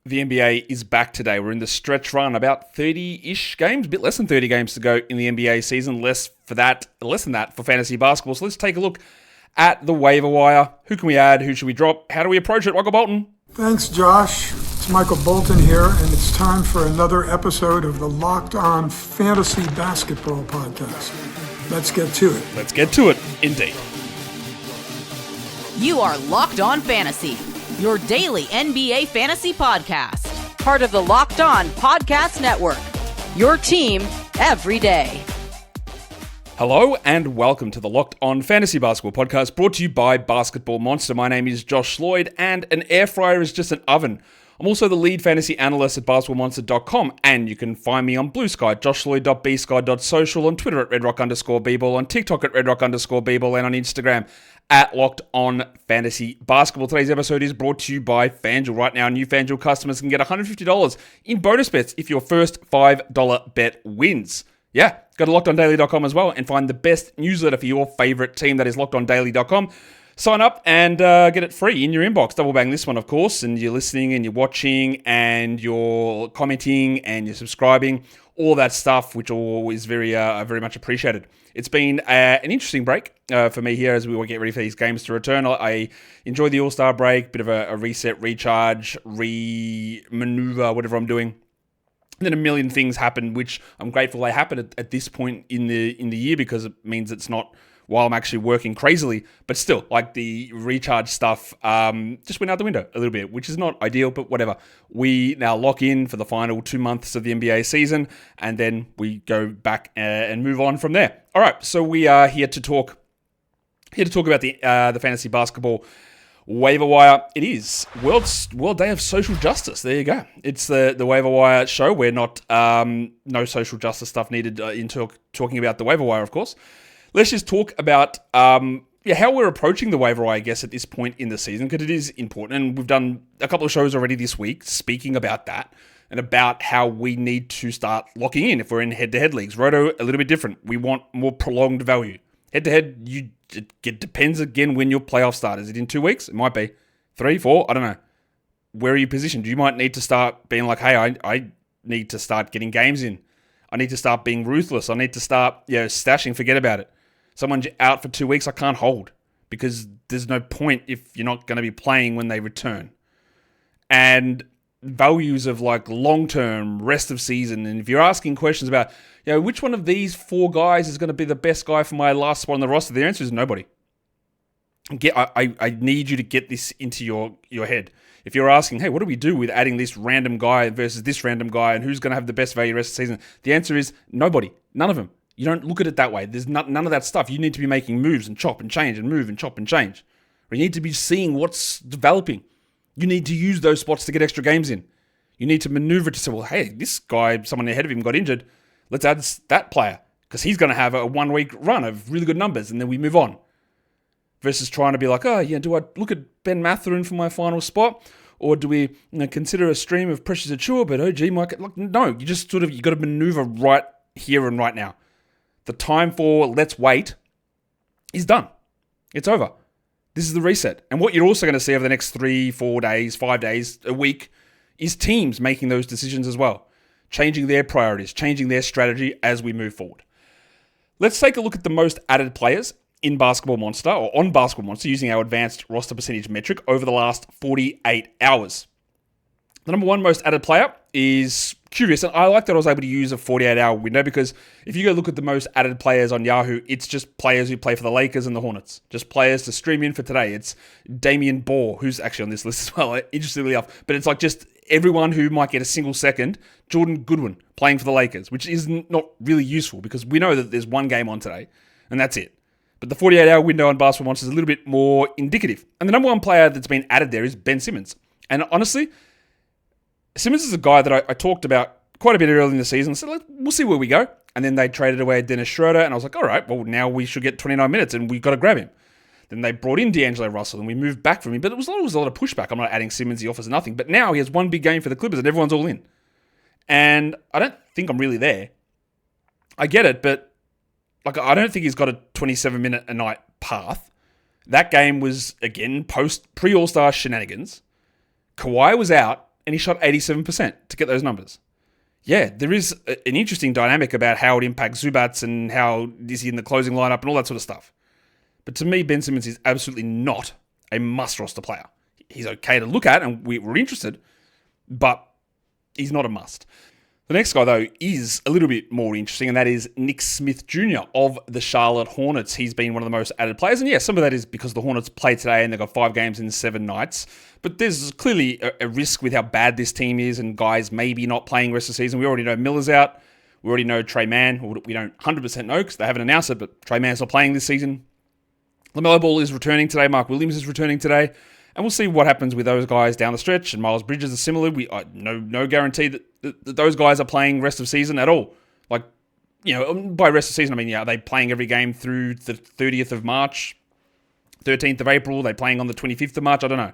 The NBA is back today. We're in the stretch run, about 30-ish games, a bit less than 30 games to go in the NBA season, less than that for fantasy basketball. So let's take a look at the waiver wire. Who can we add? Who should we drop? How do we approach it? Michael Bolton. Thanks, Josh. It's Michael Bolton here, and it's time for another episode of the Locked On Fantasy Basketball Podcast. Let's get to it. Let's get to it, indeed. You are Locked On Fantasy, your daily NBA fantasy podcast. Part of the Locked On Podcast Network, your team every day. Hello and welcome to the Locked On Fantasy Basketball Podcast, brought to you by Basketball Monster. My name is Josh Lloyd, and an air fryer is just an oven. I'm also the lead fantasy analyst at basketballmonster.com, and you can find me on Blue Sky, joshloyd.bsky.social, on Twitter at redrock_bball, on TikTok at redrock_bball, and on Instagram at Locked On Fantasy Basketball. Today's episode is brought to you by FanDuel. Right now, new FanDuel customers can get $150 in bonus bets if your first $5 bet wins. Yeah, go to lockedondaily.com as well and find the best newsletter for your favorite team. That is lockedondaily.com. Sign up and get it free in your inbox. Double bang this one, of course, and you're listening and you're watching and you're commenting and you're subscribing. All that stuff, which all is very much appreciated. It's been an interesting break for me here as we get ready for these games to return. I enjoyed the All-Star break, bit of a reset, recharge, maneuver, whatever I'm doing. And then a million things happened, which I'm grateful they happened at this point in the year, because it means it's not while I'm actually working crazily. But still, like, the recharge stuff just went out the window a little bit, which is not ideal, but whatever. We now lock in for the final 2 months of the NBA season, and then we go back and move on from there. All right, so we are here to talk about the fantasy basketball waiver wire. It is World Day of Social Justice. There you go. It's the waiver wire show. We're not no social justice stuff needed in talking about the waiver wire, of course. Let's just talk about how we're approaching the waiver wire, I guess, at this point in the season, because it is important. And we've done a couple of shows already this week speaking about that and about how we need to start locking in if we're in head-to-head leagues. Roto, a little bit different. We want more prolonged value. Head-to-head, it depends again when your playoff start. Is it in 2 weeks? It might be 3, 4. I don't know. Where are you positioned? You might need to start being like, hey, I need to start getting games in. I need to start being ruthless. I need to start stashing. Forget about it. Someone's out for 2 weeks, I can't hold, because there's no point if you're not going to be playing when they return. And values of like long-term, rest of season, and if you're asking questions about, which one of these 4 guys is going to be the best guy for my last spot on the roster, the answer is nobody. I need you to get this into your head. If you're asking, hey, what do we do with adding this random guy versus this random guy, and who's going to have the best value rest of the season, the answer is nobody. None of them. You don't look at it that way. There's none of that stuff. You need to be making moves and chop and change and move and chop and change. You need to be seeing what's developing. You need to use those spots to get extra games in. You need to maneuver to say, well, hey, this guy, someone ahead of him got injured. Let's add that player, because he's going to have a 1 week run of really good numbers, and then we move on. Versus trying to be like, do I look at Ben Mathurin for my final spot? Or do we consider a stream of Precious Achua, but OG might get... No, you just you got to maneuver right here and right now. The time for let's wait is done. It's over. This is the reset. And what you're also going to see over the next 3, 4 days, 5 days, a week, is teams making those decisions as well. Changing their priorities, changing their strategy as we move forward. Let's take a look at the most added players in Basketball Monster, or on Basketball Monster, using our advanced roster percentage metric over the last 48 hours. The number 1 most added player is curious, and I like that I was able to use a 48-hour window, because if you go look at the most added players on Yahoo, it's just players who play for the Lakers and the Hornets. Just players to stream in for today. It's Damian Bohr, who's actually on this list as well, interestingly enough. But it's like just everyone who might get a single second. Jordan Goodwin playing for the Lakers, which is not really useful, because we know that there's 1 game on today, and that's it. But the 48-hour window on Basketball Monster is a little bit more indicative. And the number 1 player that's been added there is Ben Simmons. And honestly, Simmons is a guy that I talked about quite a bit early in the season. So we'll see where we go. And then they traded away Dennis Schroeder, and I was like, all right, well, now we should get 29 minutes, and we've got to grab him. Then they brought in D'Angelo Russell, and we moved back from him. But it was a lot of pushback. I'm not adding Simmons. He offers nothing. But now he has 1 big game for the Clippers, and everyone's all in. And I don't think I'm really there. I get it, but I don't think he's got a 27-minute a night path. That game was, again, pre-All-Star shenanigans. Kawhi was out, and he shot 87% to get those numbers. Yeah, there is an interesting dynamic about how it impacts Zubats and how is he in the closing lineup and all that sort of stuff. But to me, Ben Simmons is absolutely not a must-roster player. He's okay to look at, and we're interested, but he's not a must. The next guy, though, is a little bit more interesting, and that is Nick Smith Jr. of the Charlotte Hornets. He's been one of the most added players, and yeah, some of that is because the Hornets play today and they've got 5 games in 7 nights. But there's clearly a risk with how bad this team is, and guys maybe not playing the rest of the season. We already know Miller's out. We already know Trey Mann, or we don't 100% know because they haven't announced it, but Trey Mann's not playing this season. LaMelo Ball is returning today. Mark Williams is returning today. And we'll see what happens with those guys down the stretch. And Miles Bridges is similar. No guarantee that those guys are playing rest of season at all. Like, by rest of season, I mean, are they playing every game through the 30th of March, 13th of April? Are they playing on the 25th of March? I don't know.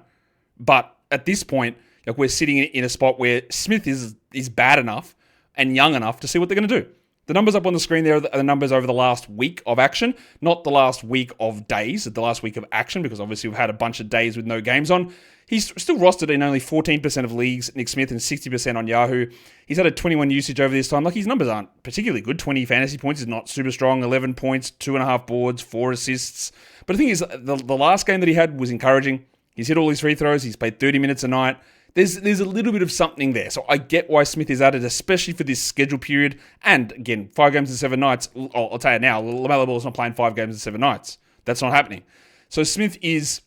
But at this point, we're sitting in a spot where Smith is bad enough and young enough to see what they're going to do. The numbers up on the screen there are the numbers over the last week of action, not the last week of days, the last week of action, because obviously we've had a bunch of days with no games on. He's still rostered in only 14% of leagues, Nick Smith, and 60% on Yahoo. He's had a 21 usage over this time. Like, his numbers aren't particularly good. 20 fantasy points is not super strong. 11 points, 2.5 boards, 4 assists. But the thing is, the last game that he had was encouraging. He's hit all his free throws. He's played 30 minutes a night. There's a little bit of something there. So I get why Smith is added, especially for this schedule period. And again, 5 games in 7 nights. I'll tell you now, LaMelo Ball is not playing 5 games in 7 nights. That's not happening. So Smith is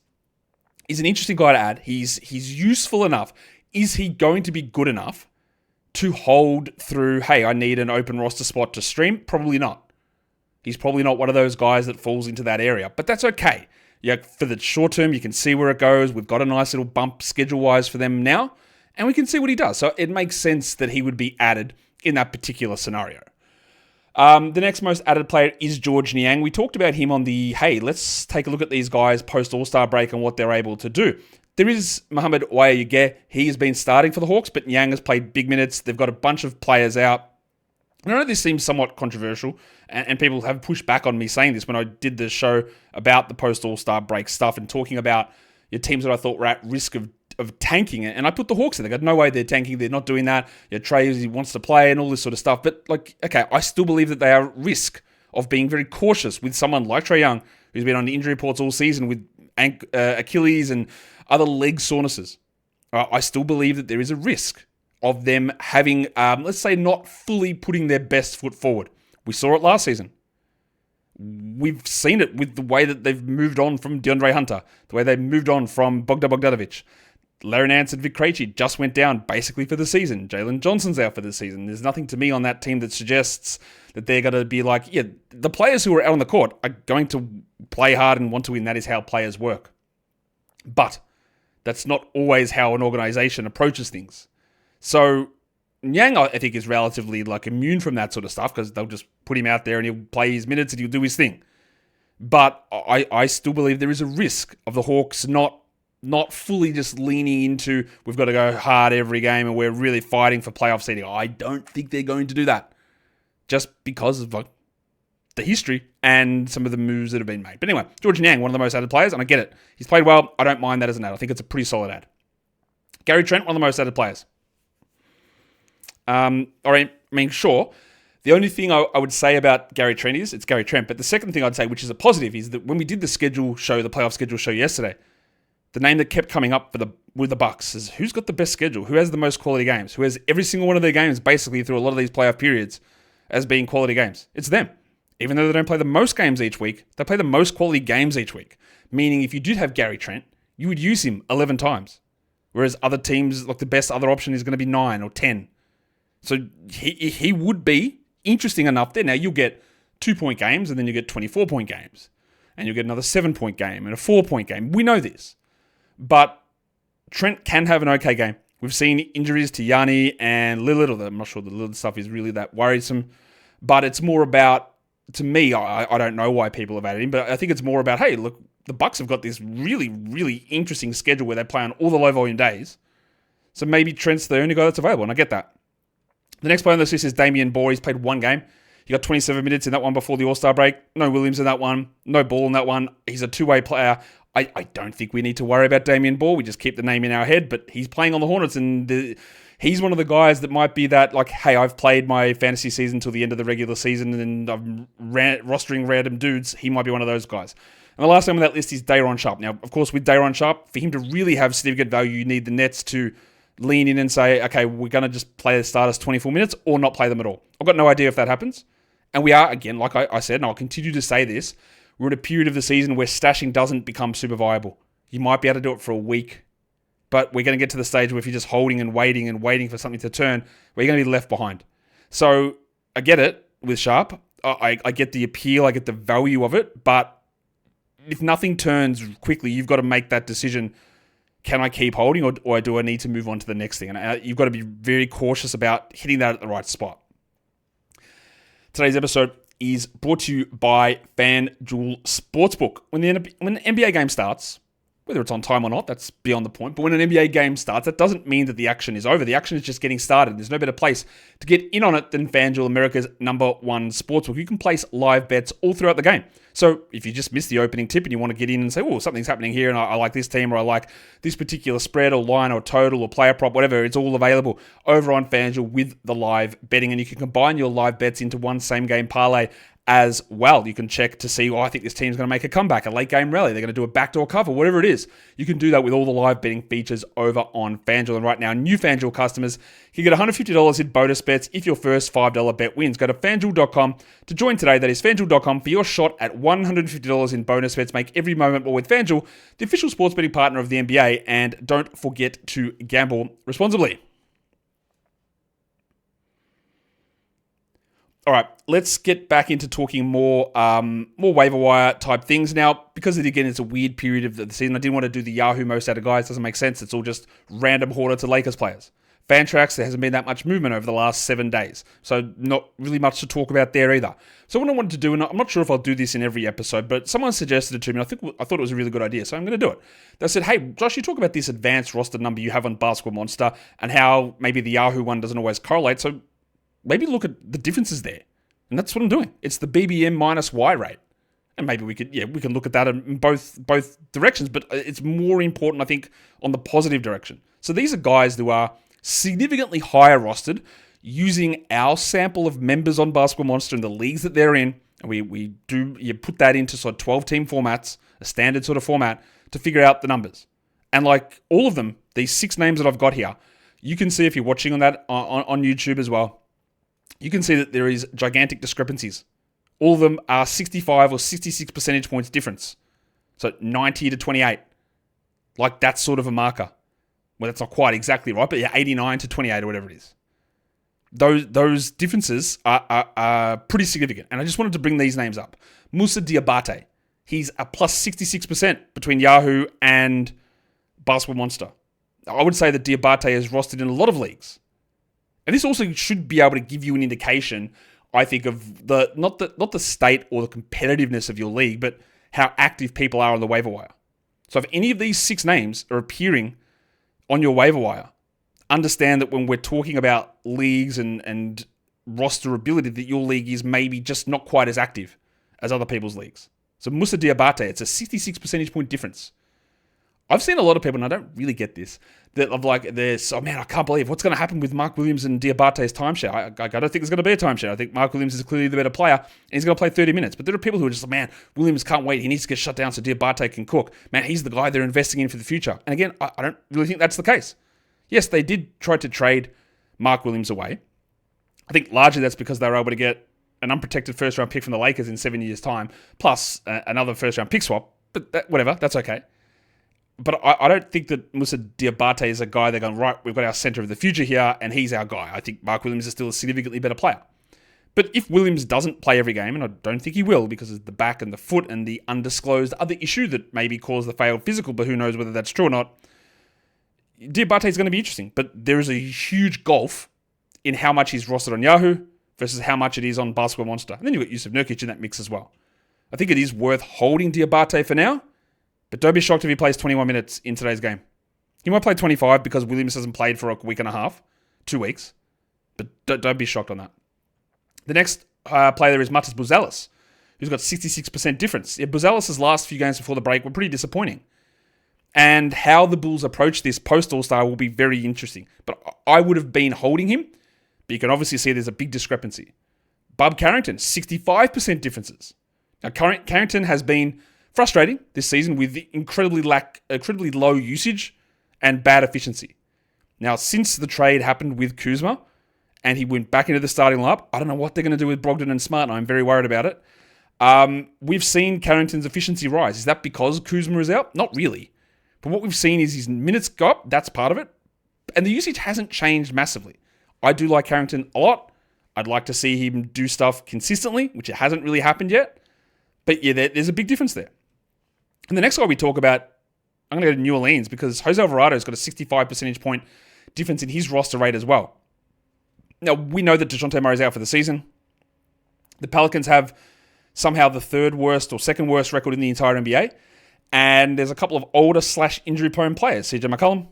an interesting guy to add. He's useful enough. Is he going to be good enough to hold through, hey, I need an open roster spot to stream? Probably not. He's probably not one of those guys that falls into that area. But that's okay. Yeah, for the short term, you can see where it goes. We've got a nice little bump schedule-wise for them now, and we can see what he does. So it makes sense that he would be added in that particular scenario. The next most added player is George Niang. We talked about him on the, hey, let's take a look at these guys post-All-Star break and what they're able to do. There is Mohamed Waiver. He has been starting for the Hawks, but Niang has played big minutes. They've got a bunch of players out. I know this seems somewhat controversial, and people have pushed back on me saying this when I did the show about the post-All-Star break stuff and talking about your teams that I thought were at risk of tanking it. And I put the Hawks in. They got no way they're tanking. They're not doing that. Trey, he wants to play and all this sort of stuff. But, okay, I still believe that they are at risk of being very cautious with someone like Trae Young, who's been on the injury reports all season with Achilles and other leg sorenesses. I still believe that there is a risk of them having, let's say, not fully putting their best foot forward. We saw it last season. We've seen it with the way that they've moved on from DeAndre Hunter, the way they've moved on from Bogdanovic. Larry Nance and Vic Krejci just went down basically for the season. Jalen Johnson's out for the season. There's nothing to me on that team that suggests that they're going to be like, yeah, the players who are out on the court are going to play hard and want to win. That is how players work. But that's not always how an organization approaches things. So Niang, I think, is relatively immune from that sort of stuff because they'll just put him out there and he'll play his minutes and he'll do his thing. But I still believe there is a risk of the Hawks not fully just leaning into, we've got to go hard every game and we're really fighting for playoff seeding. I don't think they're going to do that just because of the history and some of the moves that have been made. But anyway, George Niang, one of the most added players, and I get it. He's played well. I don't mind that as an ad. I think it's a pretty solid ad. Gary Trent, one of the most added players. Sure. The only thing I would say about Gary Trent is it's Gary Trent. But the second thing I'd say, which is a positive, is that when we did the playoff schedule show yesterday, the name that kept coming up with the Bucks is who's got the best schedule, who has the most quality games, who has every single one of their games basically through a lot of these playoff periods as being quality games. It's them. Even though they don't play the most games each week, they play the most quality games each week. Meaning if you did have Gary Trent, you would use him 11 times. Whereas other teams, the best other option is going to be 9 or 10. So he would be interesting enough there. Now you'll get 2-point games and then you get 24-point games. And you'll get another 7-point game and a 4-point game. We know this. But Trent can have an okay game. We've seen injuries to Yanni and Lillard, although I'm not sure the Lillard stuff is really that worrisome. But it's more about, to me, I don't know why people have added him, but I think it's more about, hey, look, the Bucks have got this really, really interesting schedule where they play on all the low-volume days. So maybe Trent's the only guy that's available, and I get that. The next player on this list is Damian Bohr. He's played 1 game. He got 27 minutes in that one before the All-Star break. No Williams in that one. No Ball in that one. He's a two-way player. I don't think we need to worry about Damian Ball. We just keep the name in our head, but he's playing on the Hornets, and he's one of the guys that might be that, like, hey, I've played my fantasy season till the end of the regular season, and I'm rostering random dudes. He might be one of those guys. And the last name on that list is Day'Ron Sharpe. Now, of course, with Day'Ron Sharpe, for him to really have significant value, you need the Nets to lean in and say, okay, we're going to just play the starters 24 minutes or not play them at all. I've got no idea if that happens. And we are, again, like I said, and I'll continue to say this, we're in a period of the season where stashing doesn't become super viable. You might be able to do it for a week, but we're going to get to the stage where if you're just holding and waiting for something to turn, where you're going to be left behind. So I get it with Sharpe. I get the appeal, I get the value of it, but if nothing turns quickly, you've got to make that decision. Can I keep holding or do I need to move on to the next thing? And you've got to be very cautious about hitting that at the right spot. Today's episode is brought to you by FanDuel Sportsbook. When an NBA game starts, whether it's on time or not, that's beyond the point. But when an NBA game starts, that doesn't mean that the action is over. The action is just getting started. There's no better place to get in on it than FanDuel, America's #1 sportsbook. You can place live bets all throughout the game. So if you just missed the opening tip and you want to get in and say, oh, something's happening here and I like this team or I like this particular spread or line or total or player prop, whatever, it's all available over on FanDuel with the live betting. And you can combine your live bets into one same game parlay as well. You can check to see, I think this team's going to make a comeback, a late game rally. They're going to do a backdoor cover, whatever it is. You can do that with all the live betting features over on FanDuel. And right now, new FanDuel customers can get $150 in bonus bets if your first $5 bet wins. Go to FanDuel.com to join today. That is FanDuel.com for your shot at $150 in bonus bets. Make every moment more with FanDuel, the official sports betting partner of the NBA. And don't forget to gamble responsibly. All right, let's get back into talking more waiver wire type things now. Because again, it's a weird period of the season. I didn't want to do the Yahoo most out of guys. Doesn't make sense. It's all just random hoarder to Lakers players. Fantrax, there hasn't been that much movement over the last 7 days, so not really much to talk about there either. So what I wanted to do, and I'm not sure if I'll do this in every episode, but someone suggested it to me. And I thought it was a really good idea, so I'm going to do it. They said, "Hey, Josh, you talk about this advanced roster number you have on Basketball Monster, and how maybe the Yahoo one doesn't always correlate. So maybe look at the differences there." And that's what I'm doing. It's the BBM minus Y rate. And maybe we can look at that in both directions, but it's more important, I think, on the positive direction. So these are guys who are significantly higher rostered using our sample of members on Basketball Monster and the leagues that they're in. And you put that into sort of 12-team formats, a standard sort of format, to figure out the numbers. And like all of them, these 6 names that I've got here, you can see if you're watching on that on YouTube as well, you can see that there is gigantic discrepancies. All of them are 65 or 66 percentage points difference. So 90 to 28. Like that's sort of a marker. Well, that's not quite exactly right, but yeah, 89 to 28 or whatever it is. Those differences are pretty significant. And I just wanted to bring these names up. Moussa Diabate. He's a plus 66% between Yahoo and Basketball Monster. I would say that Diabate is rostered in a lot of leagues. And this also should be able to give you an indication, I think, of not the state or the competitiveness of your league, but how active people are on the waiver wire. So if any of these 6 names are appearing on your waiver wire, understand that when we're talking about leagues and roster ability, that your league is maybe just not quite as active as other people's leagues. So Moussa Diabate, it's a 66 percentage point difference. I've seen a lot of people, and I don't really get this, that of like, I can't believe what's going to happen with Mark Williams and Diabate's timeshare. I don't think there's going to be a timeshare. I think Mark Williams is clearly the better player, and he's going to play 30 minutes. But there are people who are just like, man, Williams can't wait. He needs to get shut down so Diabate can cook. Man, he's the guy they're investing in for the future. And again, I don't really think that's the case. Yes, they did try to trade Mark Williams away. I think largely that's because they were able to get an unprotected first-round pick from the Lakers in 7 years' time, plus another first-round pick swap. But whatever, that's okay. But I don't think that Moussa Diabate is a guy they're going, right, we've got our center of the future here, and he's our guy. I think Mark Williams is still a significantly better player. But if Williams doesn't play every game, and I don't think he will because of the back and the foot and the undisclosed other issue that maybe caused the failed physical, but who knows whether that's true or not, Diabate is going to be interesting. But there is a huge gulf in how much he's rostered on Yahoo versus how much it is on Basketball Monster. And then you've got Jusuf Nurkic in that mix as well. I think it is worth holding Diabate for now. But don't be shocked if he plays 21 minutes in today's game. He might play 25 because Williams hasn't played for a week and a half, 2 weeks. But don't be shocked on that. The next player there is Matas Buzelis, who's got 66% difference. Yeah, Buzelis' last few games before the break were pretty disappointing. And how the Bulls approach this post-All-Star will be very interesting. But I would have been holding him, but you can obviously see there's a big discrepancy. Bub Carrington, 65% differences. Now, Carrington has been frustrating this season with incredibly low usage and bad efficiency. Now, since the trade happened with Kuzma and he went back into the starting lineup, I don't know what they're going to do with Brogdon and Smart, and I'm very worried about it. We've seen Carrington's efficiency rise. Is that because Kuzma is out? Not really. But what we've seen is his minutes go up. That's part of it. And the usage hasn't changed massively. I do like Carrington a lot. I'd like to see him do stuff consistently, which it hasn't really happened yet. But yeah, there's a big difference there. And the next guy we talk about, I'm going to go to New Orleans because Jose Alvarado's got a 65 percentage point difference in his roster rate as well. Now, we know that DeJounte Murray's out for the season. The Pelicans have somehow the third worst or second worst record in the entire NBA. And there's a couple of older / injury-prone players. CJ McCollum,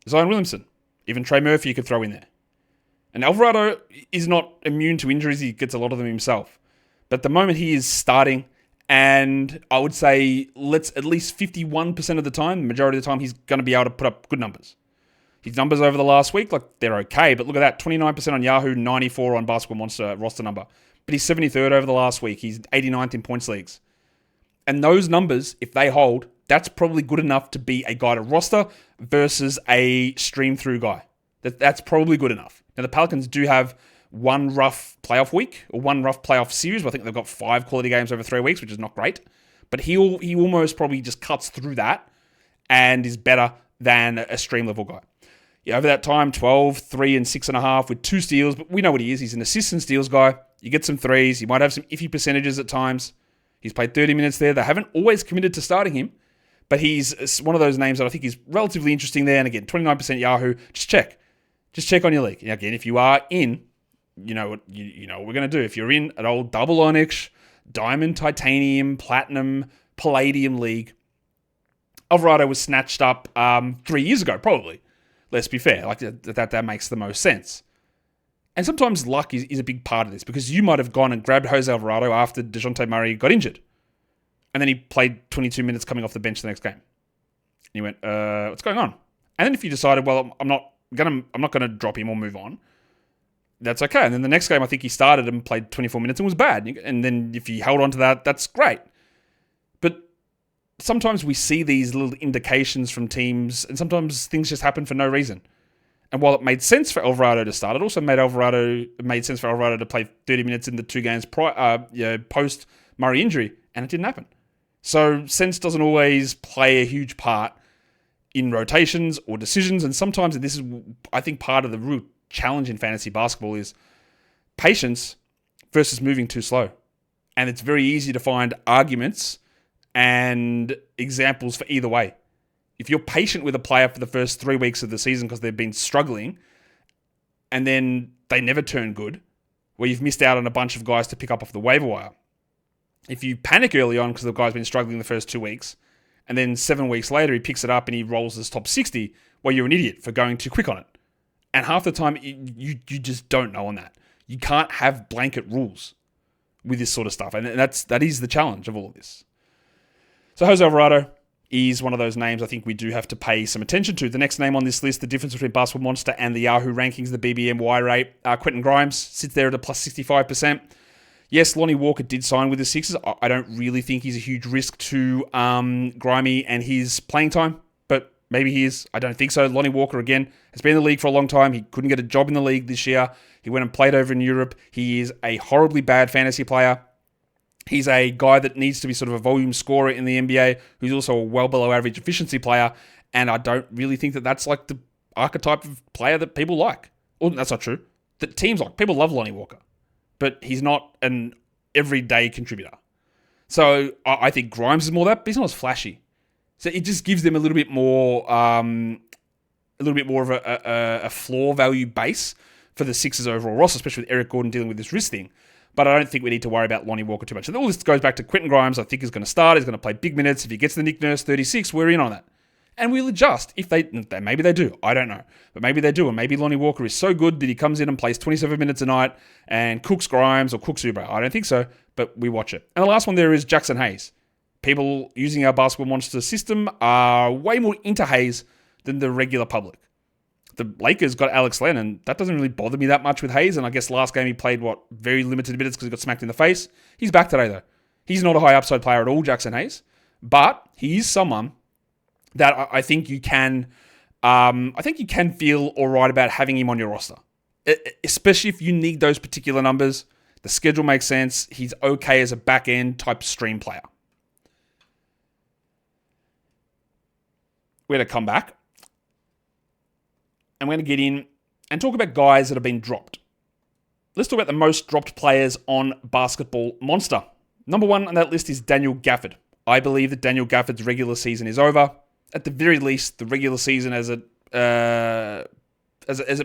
Zion Williamson, even Trey Murphy you could throw in there. And Alvarado is not immune to injuries. He gets a lot of them himself. But at the moment, he is starting. And I would say let's at least 51% of the time, the majority of the time, he's going to be able to put up good numbers. His numbers over the last week, they're okay. But look at that, 29% on Yahoo, 94 on Basketball Monster roster number. But he's 73rd over the last week. He's 89th in points leagues. And those numbers, if they hold, that's probably good enough to be a guy to roster versus a stream-through guy. That's probably good enough. Now, the Pelicans do have one rough playoff week or one rough playoff series. I think they've got 5 quality games over 3 weeks, which is not great. But he almost probably just cuts through that and is better than a stream-level guy. Yeah, over that time, 12, 3, and 6.5 with 2 steals. But we know what he is. He's an assist and steals guy. You get some threes. You might have some iffy percentages at times. He's played 30 minutes there. They haven't always committed to starting him, but he's one of those names that I think is relatively interesting there. And again, 29% Yahoo. Just check on your league. And again, if you are in, you know what we're going to do. If you're in an old double onyx, diamond, titanium, platinum, palladium league, Alvarado was snatched up 3 years ago, probably. Let's be fair. That makes the most sense. And sometimes luck is a big part of this because you might have gone and grabbed Jose Alvarado after DeJounte Murray got injured. And then he played 22 minutes coming off the bench the next game. And you went, what's going on? And then if you decided, well, I'm not gonna drop him or move on, that's okay. And then the next game, I think he started and played 24 minutes and was bad. And then if you held on to that, that's great. But sometimes we see these little indications from teams and sometimes things just happen for no reason. And while it made sense for Alvarado to start, it also made sense for Alvarado to play 30 minutes in the 2 games post Murray injury, and it didn't happen. So sense doesn't always play a huge part in rotations or decisions, and sometimes, and this is, I think, part of the real challenge in fantasy basketball is patience versus moving too slow. And it's very easy to find arguments and examples for either way. If you're patient with a player for the first 3 weeks of the season because they've been struggling and then they never turn good, where you've missed out on a bunch of guys to pick up off the waiver wire. If you panic early on because the guy's been struggling the first 2 weeks and then 7 weeks later he picks it up and he rolls as top 60, well, you're an idiot for going too quick on it. And half the time, you just don't know on that. You can't have blanket rules with this sort of stuff. And that is the challenge of all of this. So Jose Alvarado is one of those names I think we do have to pay some attention to. The next name on this list, the difference between Basketball Monster and the Yahoo rankings, the BBMY rate, Quentin Grimes sits there at a plus 65%. Yes, Lonnie Walker did sign with the Sixers. I don't really think he's a huge risk to Grimey and his playing time, but maybe he is. I don't think so. Lonnie Walker, again, has been in the league for a long time. He couldn't get a job in the league this year. He went and played over in Europe. He is a horribly bad fantasy player. He's a guy that needs to be sort of a volume scorer in the NBA, who's also a well below average efficiency player. And I don't really think that that's like the archetype of player that people like. Well, that's not true. That teams like. People love Lonnie Walker, but he's not an everyday contributor. So I think Grimes is more that, but he's not as flashy. So it just gives them a little bit more of a floor value base for the Sixers overall roster, especially with Eric Gordon dealing with this wrist thing. But I don't think we need to worry about Lonnie Walker too much. And all this goes back to Quentin Grimes. I think he's going to start. He's going to play big minutes. If he gets the Nick Nurse 36, we're in on that. And we'll adjust if maybe they do. I don't know. But maybe they do. And maybe Lonnie Walker is so good that he comes in and plays 27 minutes a night and cooks Grimes or cooks Zubac. I don't think so, but we watch it. And the last one there is Jackson Hayes. People using our Basketball Monster system are way more into Hayes than the regular public. The Lakers got Alex Len, and that doesn't really bother me that much with Hayes. And I guess last game he played, very limited minutes because he got smacked in the face. He's back today, though. He's not a high upside player at all, Jackson Hayes. But he is someone that I think you can feel all right about having him on your roster. Especially if you need those particular numbers. The schedule makes sense. He's okay as a back-end type stream player. We're going to come back. And we're going to get in and talk about guys that have been dropped. Let's talk about the most dropped players on Basketball Monster. Number 1 on that list is Daniel Gafford. I believe that Daniel Gafford's regular season is over. At the very least, the regular season as it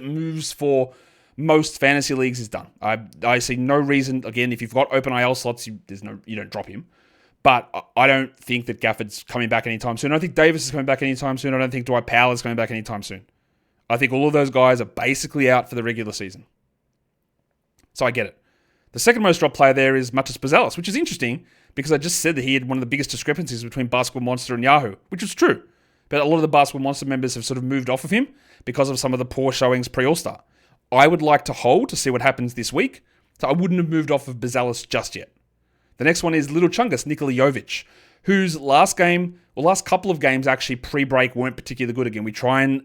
moves for most fantasy leagues is done. I see no reason. Again, if you've got open IL slots, you don't drop him. But I don't think that Gafford's coming back anytime soon. I don't think Davis is coming back anytime soon. I don't think Dwight Powell is coming back anytime soon. I think all of those guys are basically out for the regular season. So I get it. The second most dropped player there is Matas Buzelis, which is interesting because I just said that he had one of the biggest discrepancies between Basketball Monster and Yahoo, which is true. But a lot of the Basketball Monster members have sort of moved off of him because of some of the poor showings pre-All-Star. I would like to hold to see what happens this week, so I wouldn't have moved off of Buzelis just yet. The next one is Little Chungus, Nikola Jovic, whose last couple of games actually pre-break weren't particularly good. Again, we try and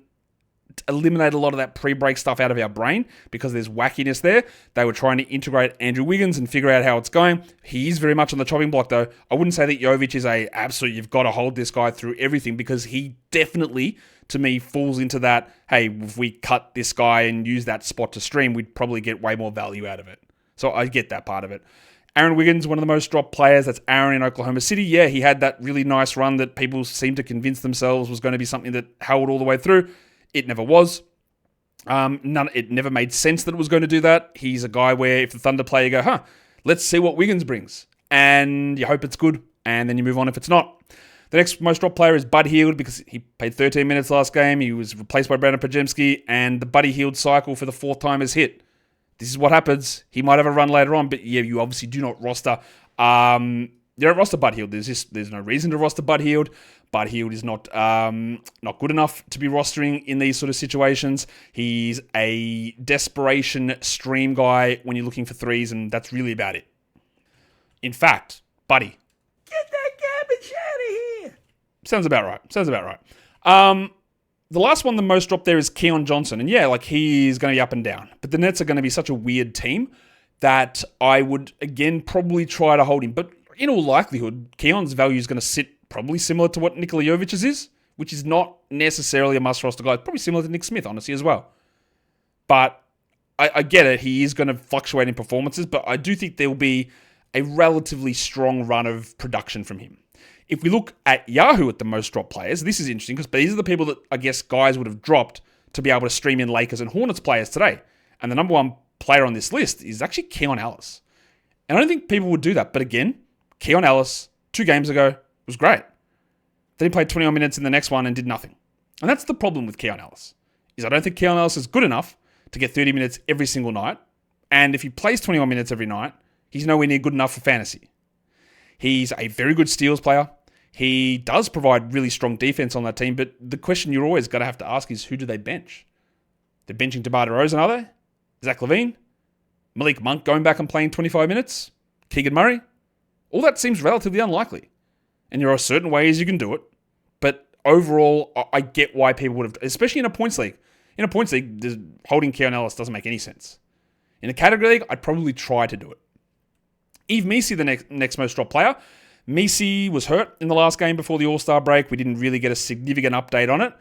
eliminate a lot of that pre-break stuff out of our brain because there's wackiness there. They were trying to integrate Andrew Wiggins and figure out how it's going. He's very much on the chopping block, though. I wouldn't say that Jovic is a absolute, you've got to hold this guy through everything, because he definitely, to me, falls into that, hey, if we cut this guy and use that spot to stream, we'd probably get way more value out of it. So I get that part of it. Aaron Wiggins, one of the most dropped players. That's Aaron in Oklahoma City. Yeah, he had that really nice run that people seemed to convince themselves was going to be something that held all the way through. It never was. It never made sense that it was going to do that. He's a guy where if the Thunder play, you go, let's see what Wiggins brings. And you hope it's good, and then you move on if it's not. The next most dropped player is Bud Hield, because he played 13 minutes last game. He was replaced by Brandin Podziemski, and the Buddy Hield cycle for the 4th time has hit. This is what happens. He might have a run later on, but yeah, you obviously do not roster. You don't roster Bud Hield. There's no reason to roster Bud Hield. Bud Hield is not good enough to be rostering in these sort of situations. He's a desperation stream guy when you're looking for threes, and that's really about it. In fact, Buddy, get that garbage out of here. Sounds about right. The last one, the most dropped there, is Keon Johnson. And yeah, he's going to be up and down. But the Nets are going to be such a weird team that I would, again, probably try to hold him. But in all likelihood, Keon's value is going to sit probably similar to what Nikola Jovic's is, which is not necessarily a must-roster guy. It's probably similar to Nick Smith, honestly, as well. But I get it. He is going to fluctuate in performances, but I do think there will be a relatively strong run of production from him. If we look at Yahoo at the most dropped players, this is interesting because these are the people that I guess guys would have dropped to be able to stream in Lakers and Hornets players today. And the number 1 player on this list is actually Keon Ellis. And I don't think people would do that. But again, Keon Ellis, 2 games ago, was great. Then he played 21 minutes in the next one and did nothing. And that's the problem with Keon Ellis, is I don't think Keon Ellis is good enough to get 30 minutes every single night. And if he plays 21 minutes every night, he's nowhere near good enough for fantasy. He's a very good steals player. He does provide really strong defense on that team, but the question you're always going to have to ask is, who do they bench? They're benching DeMar DeRozan, are they? Zach LaVine? Malik Monk going back and playing 25 minutes? Keegan Murray? All that seems relatively unlikely. And there are certain ways you can do it, but overall, I get why people would have, especially in a points league. In a points league, holding Keon Ellis doesn't make any sense. In a category league, I'd probably try to do it. Yves Missi, the next most dropped player. Missi was hurt in the last game before the All-Star break. We didn't really get a significant update on it.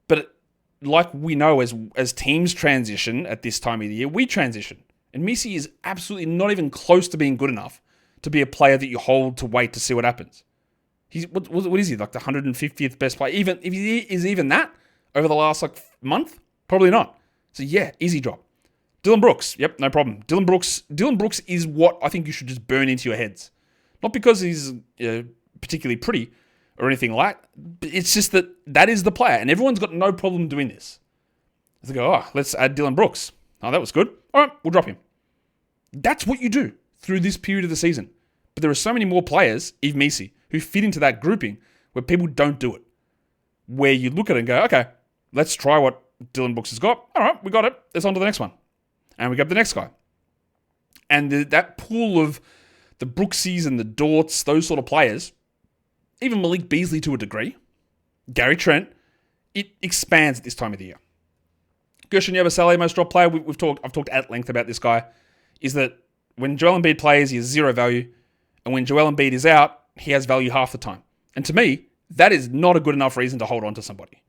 But like we know, as teams transition at this time of the year, we transition. And Missi is absolutely not even close to being good enough to be a player that you hold to wait to see what happens. What is he, like the 150th best player? Even if he is even that over the last month? Probably not. So yeah, easy drop. Dylan Brooks, yep, no problem. Dylan Brooks is what I think you should just burn into your heads. Not because he's particularly pretty, or anything like. It's just that is the player, and everyone's got no problem doing this. They go, let's add Dylan Brooks. Oh, that was good. All right, we'll drop him. That's what you do through this period of the season. But there are so many more players, Yves Misi, who fit into that grouping where people don't do it. Where you look at it and go, okay, let's try what Dylan Brooks has got. All right, we got it. Let's on to the next one. And we grab the next guy. And that pool of the Brooksies and the Dorts, those sort of players, even Malik Beasley to a degree, Gary Trent, it expands at this time of the year. Gershon Yabusele, most dropped player, I've talked at length about this guy, is that when Joel Embiid plays, he has zero value. And when Joel Embiid is out, he has value half the time. And to me, that is not a good enough reason to hold on to somebody.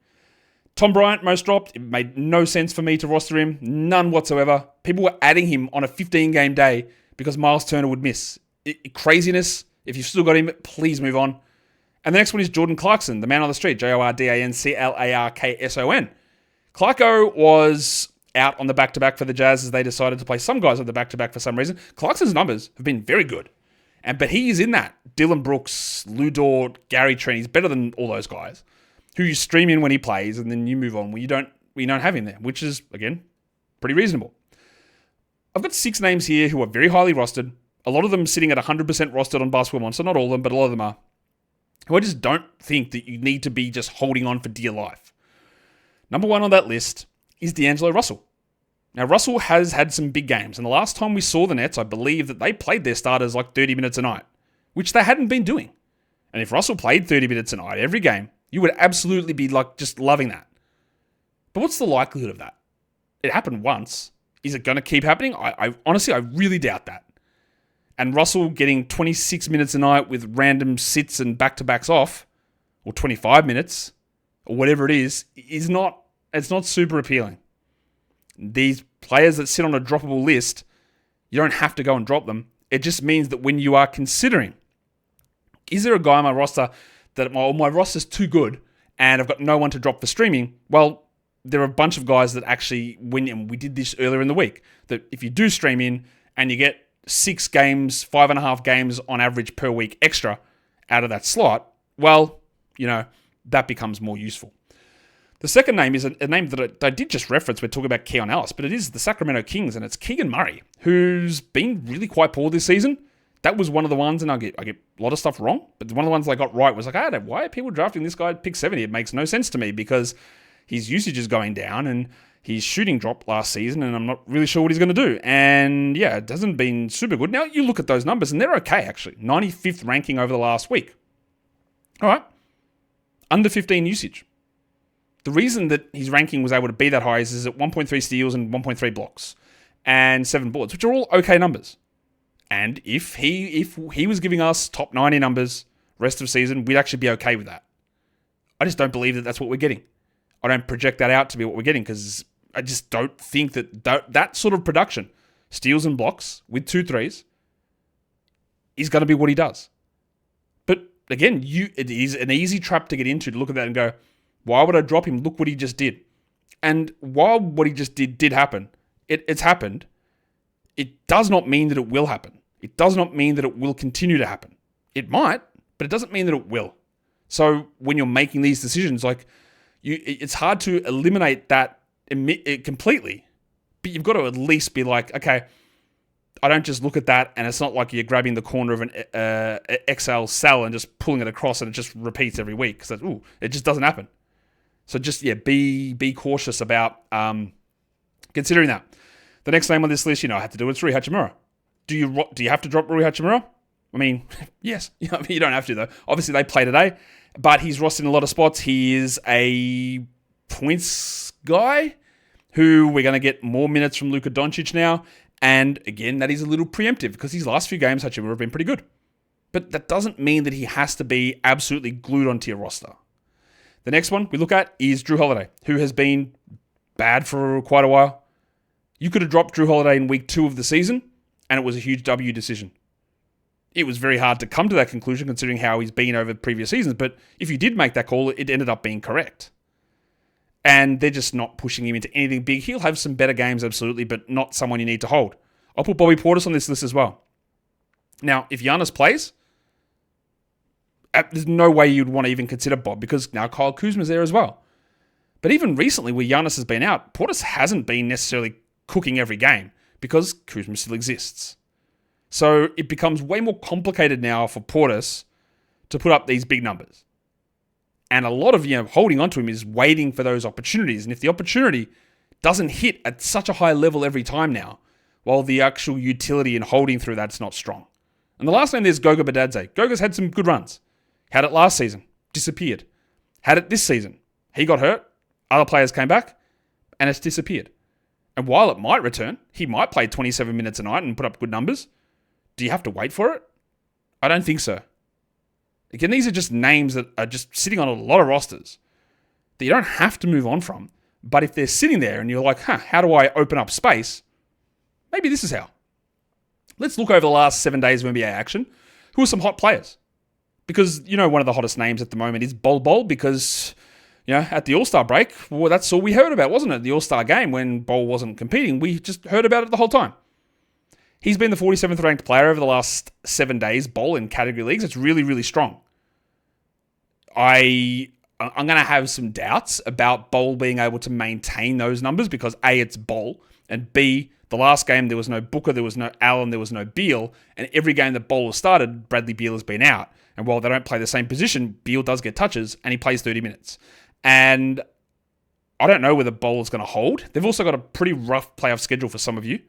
Tom Bryant, most dropped. It made no sense for me to roster him. None whatsoever. People were adding him on a 15-game day because Miles Turner would miss. Craziness. If you've still got him, please move on. And the next one is Jordan Clarkson, the man on the street. Jordanclarkson. Clarko was out on the back-to-back for the Jazz as they decided to play some guys on the back-to-back for some reason. Clarkson's numbers have been very good. But he is in that. Dylan Brooks, Lou Dort, Gary Trent. He's better than all those guys who you stream in when he plays and then you move on when you don't have him there, which is, again, pretty reasonable. I've got 6 names here who are very highly rostered. A lot of them sitting at 100% rostered on Basketball Monster. Not all of them, but a lot of them are. Who I just don't think that you need to be just holding on for dear life. Number 1 on that list is D'Angelo Russell. Now, Russell has had some big games, and the last time we saw the Nets, I believe that they played their starters like 30 minutes a night, which they hadn't been doing. And if Russell played 30 minutes a night every game, you would absolutely be like just loving that. But what's the likelihood of that? It happened once. Is it going to keep happening? I honestly, I really doubt that. And Russell getting 26 minutes a night with random sits and back-to-backs off, or 25 minutes, or whatever it is not, it's not super appealing. These players that sit on a droppable list, you don't have to go and drop them. It just means that when you are considering, is there a guy on my roster that my roster's too good and I've got no one to drop for streaming? Well, there are a bunch of guys that actually win, and we did this earlier in the week, that if you do stream in and you get 6 games, 5.5 games on average per week extra out of that slot, well, that becomes more useful. The second name is a name that I did just reference. We're talking about Keon Ellis, but it is the Sacramento Kings, and it's Keegan Murray, who's been really quite poor this season. That was one of the ones, and I get a lot of stuff wrong, but one of the ones I got right was like, why are people drafting this guy at pick 70? It makes no sense to me because his usage is going down, and his shooting dropped last season, and I'm not really sure what he's going to do. And yeah, it hasn't been super good. Now, you look at those numbers, and they're okay, actually. 95th ranking over the last week. All right. Under 15 usage. The reason that his ranking was able to be that high is at 1.3 steals and 1.3 blocks and 7 boards, which are all okay numbers. And if he was giving us top 90 numbers rest of season, we'd actually be okay with that. I just don't believe that that's what we're getting. I don't project that out to be what we're getting because I just don't think that sort of production, steals and blocks with 2 threes, is going to be what he does. But again, it is an easy trap to get into to look at that and go, why would I drop him? Look what he just did. And while what he just did happen, it's happened, it does not mean that it will happen. It does not mean that it will continue to happen. It might, but it doesn't mean that it will. So when you're making these decisions, it's hard to eliminate that completely. But you've got to at least be like, okay, I don't just look at that and it's not like you're grabbing the corner of an XL cell and just pulling it across and it just repeats every week. Because it just doesn't happen. So just, be cautious about considering that. The next name on this list, I had to do it's Rui Hachimura. Do you have to drop Rui Hachimura? I mean, yes. You don't have to, though. Obviously, they play today, but he's rostered in a lot of spots. He is a points guy who we're going to get more minutes from Luka Doncic now. And again, that is a little preemptive because his last few games, Hachimura, have been pretty good. But that doesn't mean that he has to be absolutely glued onto your roster. The next one we look at is Jrue Holiday, who has been bad for quite a while. You could have dropped Jrue Holiday in week 2 of the season, and it was a huge W decision. It was very hard to come to that conclusion considering how he's been over previous seasons, but if you did make that call, it ended up being correct. And they're just not pushing him into anything big. He'll have some better games, absolutely, but not someone you need to hold. I'll put Bobby Portis on this list as well. Now, if Giannis plays, There's no way you'd want to even consider Bob because now Kyle Kuzma's there as well. But even recently, where Giannis has been out, Portis hasn't been necessarily cooking every game because Kuzma still exists. So it becomes way more complicated now for Portis to put up these big numbers. And a lot of holding onto him is waiting for those opportunities. And if the opportunity doesn't hit at such a high level every time now, well, the actual utility in holding through that's not strong. And the last name there's Goga Badadze. Goga's had some good runs. Had it last season, disappeared. Had it this season. He got hurt, other players came back, and it's disappeared. And while it might return, he might play 27 minutes a night and put up good numbers. Do you have to wait for it? I don't think so. Again, these are just names that are just sitting on a lot of rosters that you don't have to move on from. But if they're sitting there and you're like, how do I open up space? Maybe this is how. Let's look over the last 7 days of NBA action. Who are some hot players? Because, one of the hottest names at the moment is Bol Bol because, at the All-Star break, well, that's all we heard about, wasn't it? The All-Star game when Bol wasn't competing, we just heard about it the whole time. He's been the 47th ranked player over the last 7 days, Bol, in category leagues. It's really, really strong. I'm going to have some doubts about Bol being able to maintain those numbers because A, it's Bol, and B, the last game there was no Booker, there was no Allen, there was no Beal, and every game that Bol has started, Bradley Beal has been out. And while they don't play the same position, Beal does get touches, and he plays 30 minutes. And I don't know whether Bol is going to hold. They've also got a pretty rough playoff schedule for some of you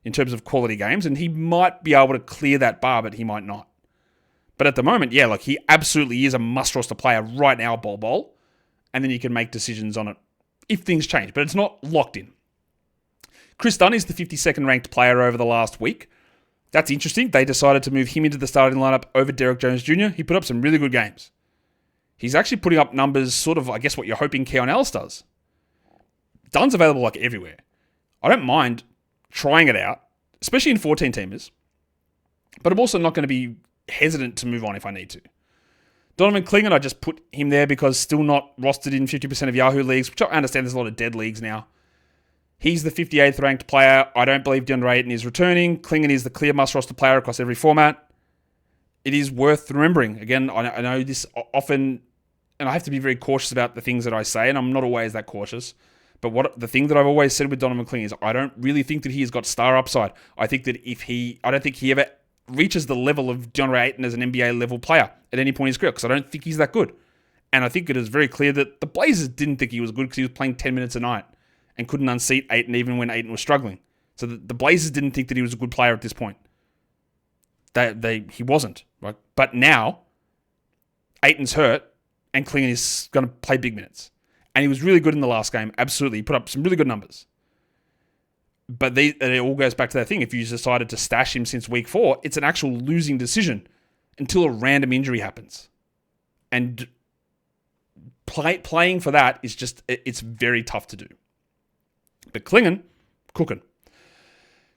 in terms of quality games, and he might be able to clear that bar, but he might not. But at the moment, he absolutely is a must-roster player right now, Bol. And then you can make decisions on it if things change, but it's not locked in. Chris Dunn is the 52nd ranked player over the last week. That's interesting. They decided to move him into the starting lineup over Derek Jones Jr. He put up some really good games. He's actually putting up numbers sort of, I guess, what you're hoping Keon Ellis does. Dunn's available everywhere. I don't mind trying it out, especially in 14-teamers, but I'm also not going to be hesitant to move on if I need to. Donovan Clingan, I just put him there because still not rostered in 50% of Yahoo leagues, which I understand there's a lot of dead leagues now. He's the 58th ranked player. I don't believe DeAndre Ayton is returning. Clingan is the clear must-roster player across every format. It is worth remembering. Again, I know this often, and I have to be very cautious about the things that I say, and I'm not always that cautious. But the thing that I've always said with Donovan Clingan is I don't really think that he has got star upside. I think that I don't think he ever reaches the level of DeAndre Ayton as an NBA level player at any point in his career because I don't think he's that good. And I think it is very clear that the Blazers didn't think he was good because he was playing 10 minutes a night and couldn't unseat Ayton even when Ayton was struggling. So the Blazers didn't think that he was a good player at this point. He wasn't. Right? But now, Ayton's hurt and Clingan is going to play big minutes. And he was really good in the last game. Absolutely. He put up some really good numbers. But it all goes back to that thing. If you decided to stash him since week 4, it's an actual losing decision until a random injury happens. And playing for that is just, it's very tough to do. But Clingan, cooking.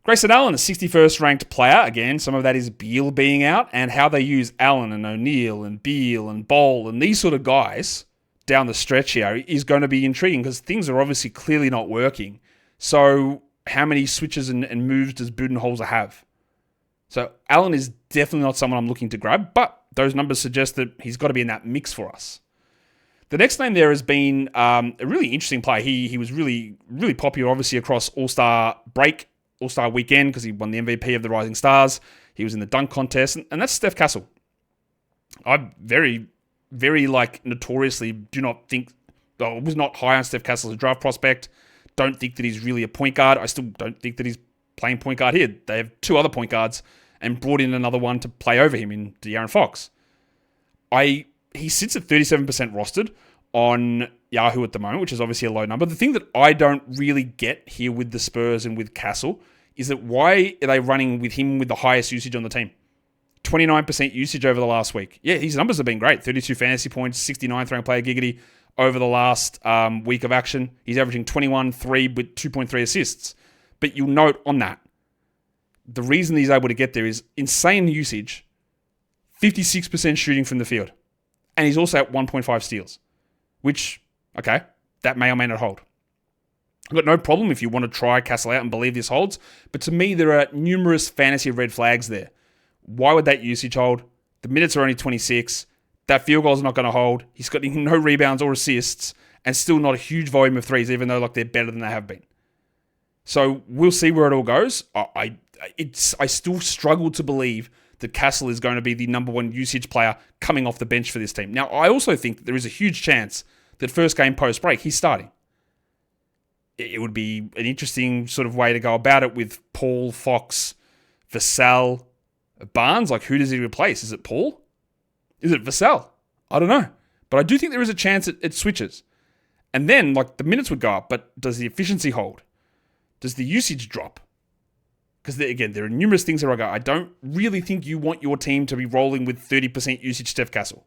Grayson Allen, a 61st ranked player. Again, some of that is Beal being out and how they use Allen and O'Neal and Beal and Bol and these sort of guys down the stretch here is going to be intriguing because things are obviously clearly not working. So how many switches and moves does Budenholzer have? So Allen is definitely not someone I'm looking to grab, but those numbers suggest that he's got to be in that mix for us. The next name there has been a really interesting player. He was really, really popular, obviously, across All-Star break, All-Star weekend, because he won the MVP of the Rising Stars. He was in the dunk contest, and that's Steph Castle. I very, very, notoriously do not think, was not high on Steph Castle as a draft prospect. Don't think that he's really a point guard. I still don't think that he's playing point guard here. They have 2 other point guards and brought in another one to play over him in De'Aaron Fox. He sits at 37% rostered on Yahoo at the moment, which is obviously a low number. The thing that I don't really get here with the Spurs and with Castle is that why are they running with him with the highest usage on the team? 29% usage over the last week. Yeah, his numbers have been great. 32 fantasy points, 69th ranked player giggity over the last week of action. He's averaging 21-3 with 2.3 assists. But you'll note on that, the reason he's able to get there is insane usage, 56% shooting from the field. And he's also at 1.5 steals, which, okay, that may or may not hold. I've got no problem if you want to try Castle out and believe this holds, but to me, there are numerous fantasy red flags there. Why would that usage hold? The minutes are only 26. That field goal is not going to hold. He's got no rebounds or assists and still not a huge volume of threes, even though they're better than they have been. So we'll see where it all goes. I still struggle to believe that Kessler is going to be the number one usage player coming off the bench for this team. Now, I also think that there is a huge chance that first game post-break, he's starting. It would be an interesting sort of way to go about it with Paul, Fox, Vassell, Barnes. Like, who does he replace? Is it Paul? Is it Vassell? I don't know. But I do think there is a chance it switches. And then, the minutes would go up, but does the efficiency hold? Does the usage drop? Because, again, there are numerous things where I go, I don't really think you want your team to be rolling with 30% usage Steph Castle.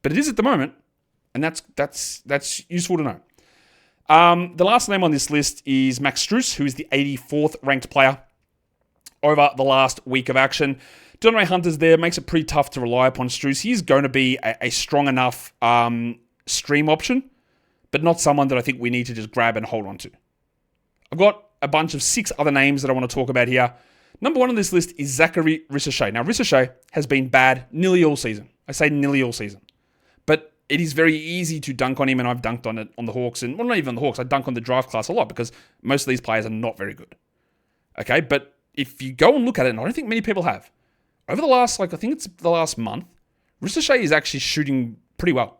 But it is at the moment, and that's useful to know. The last name on this list is Max Strus, who is the 84th ranked player over the last week of action. DeAndre Hunter's there, makes it pretty tough to rely upon Strus. He's going to be a strong enough stream option, but not someone that I think we need to just grab and hold on to. I've got a bunch of 6 other names that I want to talk about here. Number 1 on this list is Zachary Ricochet. Now, Ricochet has been bad nearly all season. I say nearly all season. But it is very easy to dunk on him, and I've dunked on it on the Hawks. And, well, not even on the Hawks. I dunk on the draft class a lot because most of these players are not very good. Okay, but if you go and look at it, and I don't think many people have, over the last, I think it's the last month, Ricochet is actually shooting pretty well.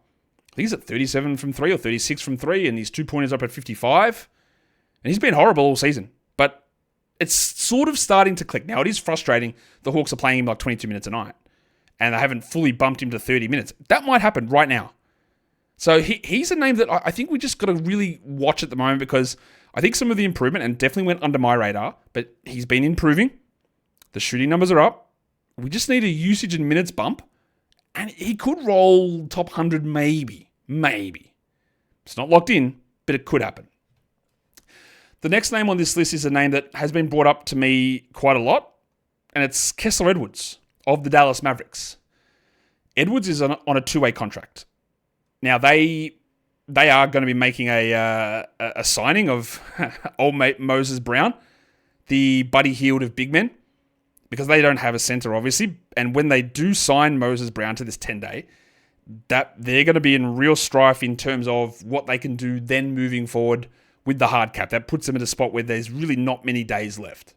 I think he's at 37 from 3 or 36 from 3, and his 2-pointers up at 55. And he's been horrible all season. But it's sort of starting to click. Now, it is frustrating. The Hawks are playing him 22 minutes a night. And they haven't fully bumped him to 30 minutes. That might happen right now. So he's a name that I think we just got to really watch at the moment because I think some of the improvement, and definitely went under my radar, but he's been improving. The shooting numbers are up. We just need a usage and minutes bump. And he could roll top 100 maybe. Maybe. It's not locked in, but it could happen. The next name on this list is a name that has been brought up to me quite a lot, and it's Kessler Edwards of the Dallas Mavericks. Edwards is on a 2-way contract. Now, they are going to be making a signing of old mate Moses Brown, the Buddy Hield of big men, because they don't have a center, obviously. And when they do sign Moses Brown to this 10-day, that they're going to be in real strife in terms of what they can do then moving forward with the hard cap. That puts them in a spot where there's really not many days left.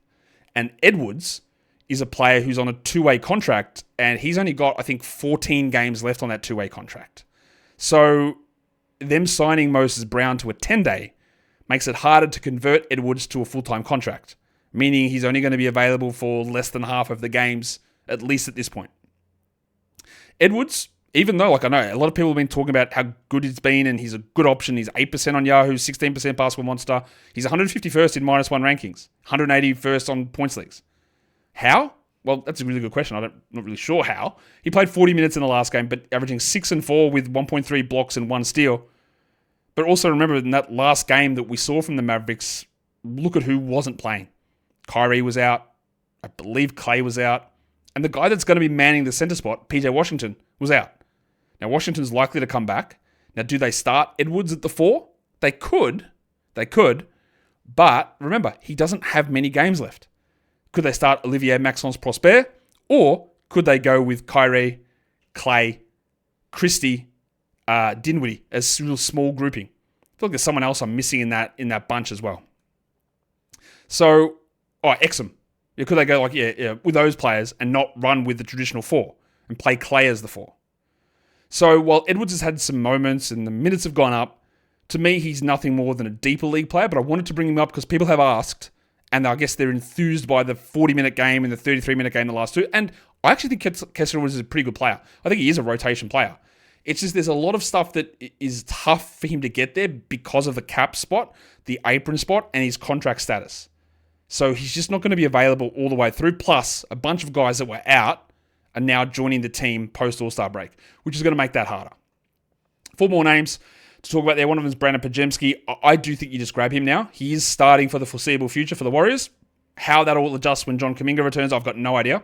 And Edwards is a player who's on a 2-way contract, and he's only got, I think, 14 games left on that 2-way contract. So them signing Moses Brown to a 10-day makes it harder to convert Edwards to a full-time contract, meaning he's only going to be available for less than half of the games, at least at this point. Edwards, even though, I know, a lot of people have been talking about how good he's been and he's a good option. He's 8% on Yahoo, 16% Basketball Monster. He's 151st in -1 rankings, 181st on points leagues. How? Well, that's a really good question. I'm not really sure how. He played 40 minutes in the last game, but averaging 6 and 4 with 1.3 blocks and 1 steal. But also remember, in that last game that we saw from the Mavericks, look at who wasn't playing. Kyrie was out. I believe Clay was out. And the guy that's going to be manning the center spot, PJ Washington, was out. Now, Washington's likely to come back. Now, do they start Edwards at the 4? They could. But remember, he doesn't have many games left. Could they start Olivier Maxence Prosper? Or could they go with Kyrie, Clay, Christie, Dinwiddie as a real small grouping? I feel like there's someone else I'm missing in that bunch as well. So, Exum. Could they go with those players and not run with the traditional 4 and play Clay as the 4? So while Edwards has had some moments and the minutes have gone up, to me, he's nothing more than a deeper league player, but I wanted to bring him up because people have asked, and I guess they're enthused by the 40-minute game and the 33-minute game the last 2, and I actually think Kessler is a pretty good player. I think he is a rotation player. It's just there's a lot of stuff that is tough for him to get there because of the cap spot, the apron spot, and his contract status. So he's just not going to be available all the way through, plus a bunch of guys that were out are now joining the team post-All-Star break, which is going to make that harder. 4 more names to talk about there. One of them is Brandin Podziemski. I do think you just grab him now. He is starting for the foreseeable future for the Warriors. How that all adjusts when John Kuminga returns, I've got no idea.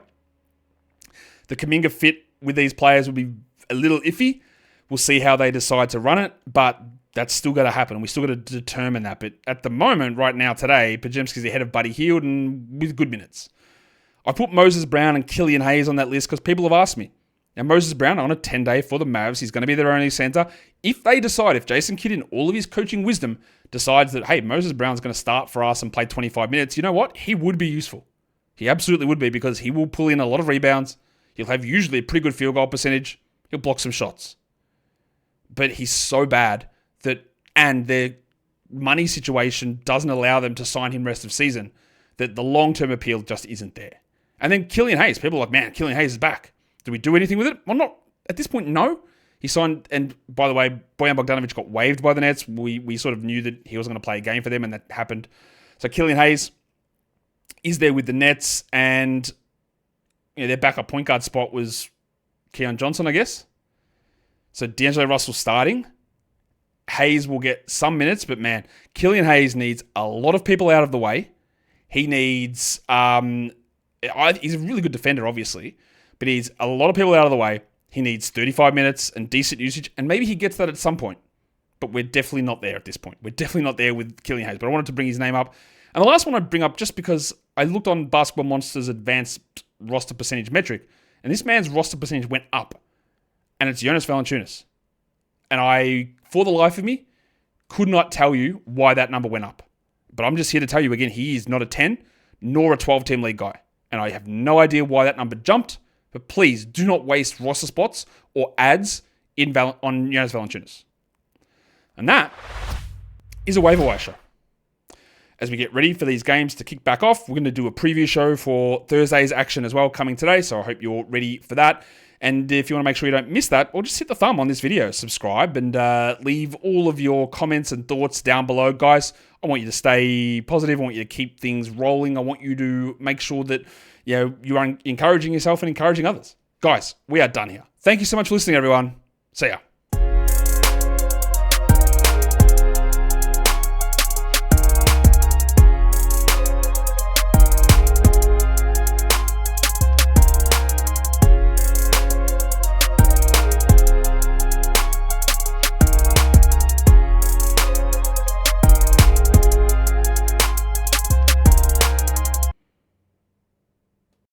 The Kuminga fit with these players will be a little iffy. We'll see how they decide to run it, but that's still got to happen. We still got to determine that. But at the moment, right now, today, Podziemski's ahead of Buddy Hield and with good minutes. I put Moses Brown and Killian Hayes on that list because people have asked me. Now, Moses Brown on a 10-day for the Mavs. He's going to be their only center. If they decide, if Jason Kidd in all of his coaching wisdom decides that, hey, Moses Brown's going to start for us and play 25 minutes, you know what? He would be useful. He absolutely would be, because he will pull in a lot of rebounds. He'll have usually a pretty good field goal percentage. He'll block some shots. But he's so bad and their money situation doesn't allow them to sign him rest of season, that the long-term appeal just isn't there. And then Killian Hayes. People are like, man, Killian Hayes is back. Do we do anything with it? Well, not at this point, no. He signed, and by the way, Bojan Bogdanovic got waived by the Nets. We sort of knew that he wasn't going to play a game for them, and that happened. So Killian Hayes is there with the Nets, and their backup point guard spot was Keon Johnson, I guess. So D'Angelo Russell starting. Hayes will get some minutes, but man, Killian Hayes needs a lot of people out of the way. He needs, he's a really good defender, obviously, but he needs a lot of people out of the way. He needs 35 minutes and decent usage, and maybe he gets that at some point, but we're definitely not there at this point. We're definitely not there with Killian Hayes, but I wanted to bring his name up. And the last one I'd bring up, just because I looked on Basketball Monster's advanced roster percentage metric, and this man's roster percentage went up, and it's Jonas Valanciunas. And I, for the life of me, could not tell you why that number went up. But I'm just here to tell you again, he is not a 10 nor a 12-team league guy. And I have no idea why that number jumped. But please do not waste roster spots or ads on Jonas Valanciunas. And that is a waiver wire show. As we get ready for these games to kick back off, we're going to do a preview show for Thursday's action as well coming today. So I hope you're ready for that. And if you want to make sure you don't miss that, or just hit the thumb on this video, subscribe, and leave all of your comments and thoughts down below. Guys, I want you to stay positive. I want you to keep things rolling. I want you to make sure that you are encouraging yourself and encouraging others. Guys, we are done here. Thank you so much for listening, everyone. See ya.